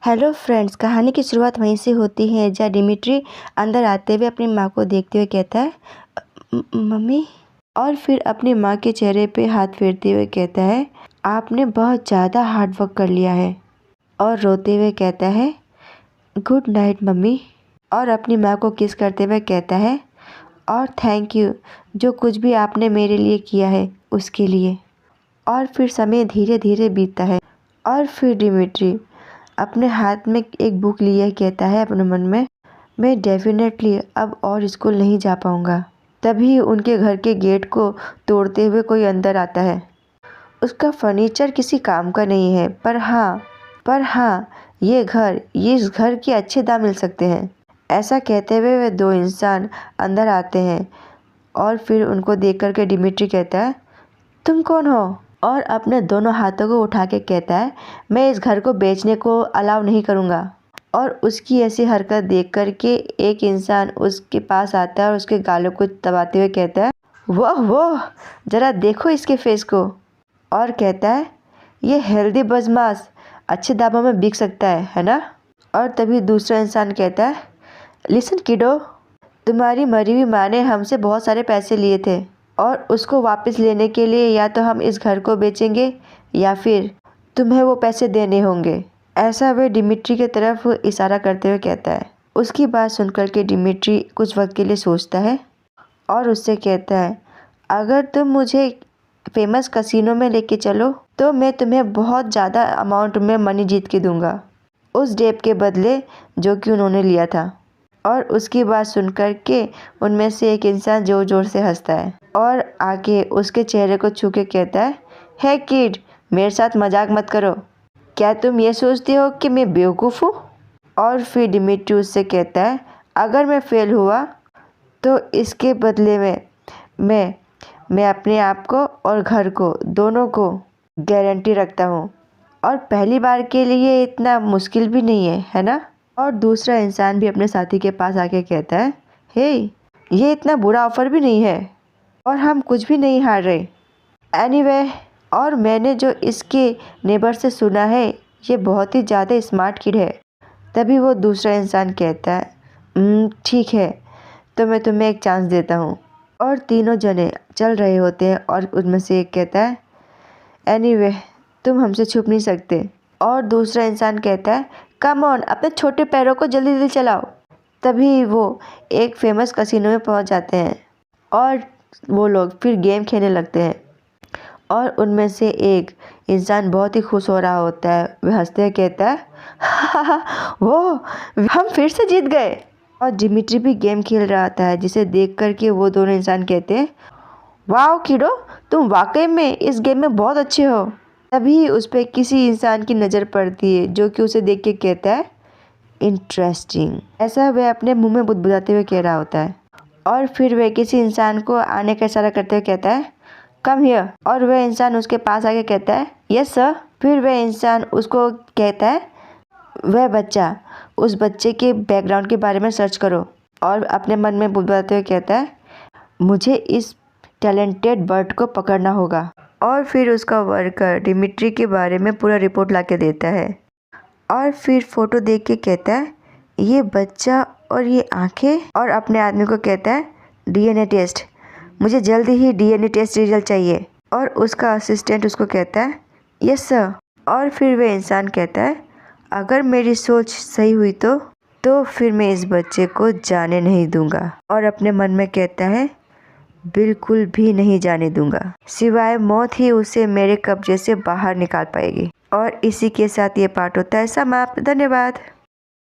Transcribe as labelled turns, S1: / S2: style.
S1: Hello friends, कहानी की शुरुआत वहीं से होती है जहाँ डिमिट्री अंदर आते हुए अपनी माँ को देखते हुए कहता है, मम्मी। और फिर अपनी माँ के चेहरे पे हाथ फेरते हुए कहता है, आपने बहुत ज़्यादा हार्ड वर्क कर लिया है। और रोते हुए कहता है, गुड नाइट मम्मी। और अपनी माँ को किस करते हुए कहता है, और थैंक यू जो कुछ भी आपने मेरे लिए किया है उसके लिए। और फिर समय धीरे धीरे बीतता है और फिर डिमिट्री अपने हाथ में एक बुक लिए कहता है अपने मन में, मैं डेफिनेटली अब और स्कूल नहीं जा पाऊँगा। तभी उनके घर के गेट को तोड़ते हुए कोई अंदर आता है। उसका फर्नीचर किसी काम का नहीं है, पर हाँ ये इस घर के अच्छे दाम मिल सकते हैं। ऐसा कहते हुए वे दो इंसान अंदर आते हैं और फिर उनको देख कर के डिमिट्री कहता है, तुम कौन हो? और अपने दोनों हाथों को उठा के कहता है, मैं इस घर को बेचने को अलाउ नहीं करूँगा। और उसकी ऐसी हरकत देख कर के एक इंसान उसके पास आता है और उसके गालों को दबाते हुए कहता है, वाह ज़रा देखो इसके फेस को। और कहता है, ये हेल्दी बदमाश अच्छे दामों में बिक सकता है ना? और तभी दूसरा इंसान कहता है, लिसन किडो, तुम्हारी मरी हुई माँ ने हमसे बहुत सारे पैसे लिए थे और उसको वापस लेने के लिए या तो हम इस घर को बेचेंगे या फिर तुम्हें वो पैसे देने होंगे। ऐसा वे डिमिट्री की तरफ इशारा करते हुए कहता है। उसकी बात सुनकर के डिमिट्री कुछ वक्त के लिए सोचता है और उससे कहता है, अगर तुम मुझे फेमस कसिनो में लेके चलो तो मैं तुम्हें बहुत ज़्यादा अमाउंट में मनी जीत के दूंगा, उस डेप के बदले जो कि उन्होंने लिया था। और उसकी बात सुनकर के उनमें से एक इंसान ज़ोर ज़ोर से हंसता है और आके उसके चेहरे को छू के कहता है, हे किड, मेरे साथ मजाक मत करो। क्या तुम ये सोचती हो कि मैं बेवकूफ़ हूँ? और फिर डिमिट्री उससे कहता है, अगर मैं फेल हुआ तो इसके बदले में मैं अपने आप को और घर को दोनों को गारंटी रखता हूँ। और पहली बार के लिए इतना मुश्किल भी नहीं है ना? और दूसरा इंसान भी अपने साथी के पास आके कहता है, हे, ये इतना बुरा ऑफर भी नहीं है और हम कुछ भी नहीं हार रहे। एनीवे, और मैंने जो इसके नेबर से सुना है ये बहुत ही ज़्यादा स्मार्ट किड है। तभी वो दूसरा इंसान कहता है, ठीक है, तो मैं तुम्हें एक चांस देता हूँ। और तीनों जने चल रहे होते हैं और उनमें से एक कहता है, एनीवे, तुम हमसे छुप नहीं सकते। और दूसरा इंसान कहता है, कम ऑन, अपने छोटे पैरों को जल्दी जल्दी चलाओ। तभी वो एक फेमस कसिनो में पहुंच जाते हैं और वो लोग फिर गेम खेलने लगते हैं। और उनमें से एक इंसान बहुत ही खुश हो रहा होता है। वह हंसते हुए कहता है, वो हम फिर से जीत गए। और डिमिट्री भी गेम खेल रहा था, जिसे देख कर के वो दोनों इंसान कहते हैं, वाह किडो, तुम वाकई में इस गेम में बहुत अच्छे हो। तभी उस पर किसी इंसान की नज़र पड़ती है जो कि उसे देख के कहता है, इंटरेस्टिंग। ऐसा वह अपने मुंह में बुदबुदाते हुए कह रहा होता है। और फिर वह किसी इंसान को आने का इशारा करते हुए कहता है, कम हियर। और वह इंसान उसके पास आके कहता है, यस सर। फिर वह इंसान उसको कहता है, वह बच्चा, उस बच्चे के बैकग्राउंड के बारे में सर्च करो। और अपने मन में बुदबुदाते हुए कहता है, मुझे इस टैलेंटेड बर्ड को पकड़ना होगा। और फिर उसका वर्कर डिमिट्री के बारे में पूरा रिपोर्ट ला के देता है। और फिर फ़ोटो देख के कहता है, ये बच्चा और ये आंखें। और अपने आदमी को कहता है, डीएनए टेस्ट, मुझे जल्दी ही डीएनए टेस्ट रिजल्ट चाहिए। और उसका असिस्टेंट उसको कहता है, यस सर। और फिर वह इंसान कहता है, अगर मेरी सोच सही हुई तो फिर मैं इस बच्चे को जाने नहीं दूंगा। और अपने मन में कहता है, बिल्कुल भी नहीं जाने दूंगा, सिवाय मौत ही उसे मेरे कब्जे से बाहर निकाल पाएगी। और इसी के साथ ये पार्ट होता है समाप्त। धन्यवाद।